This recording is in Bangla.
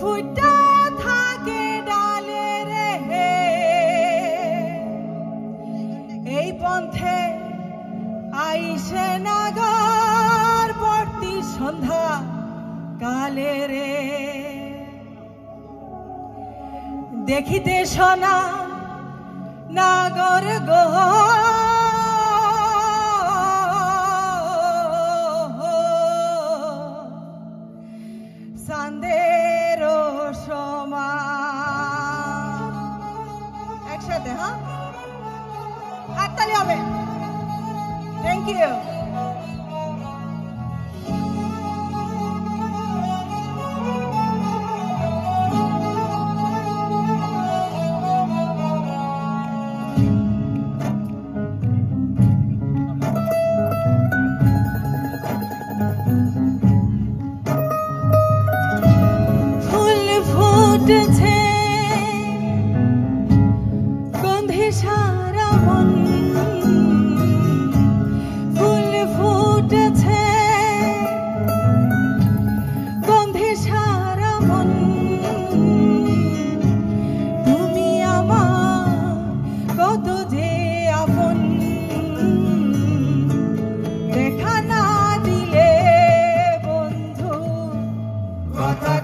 ফুটা থাকে ডালে রে, এই পন্থে আইসে নাগর বর্তি সন্ধ্যা কালে রে। দেখিতে সোনা নাগর গো চাঁদের সমান। একসাথে হ্যাঁ, হাততালি হবে। Thank you. ফুটেছে গন্ধে সারা মন, ফুল ফুটেছে গন্ধে সারা মন। তুমি আমার কত যে আপন, দেখা না দিলে বন্ধু কথা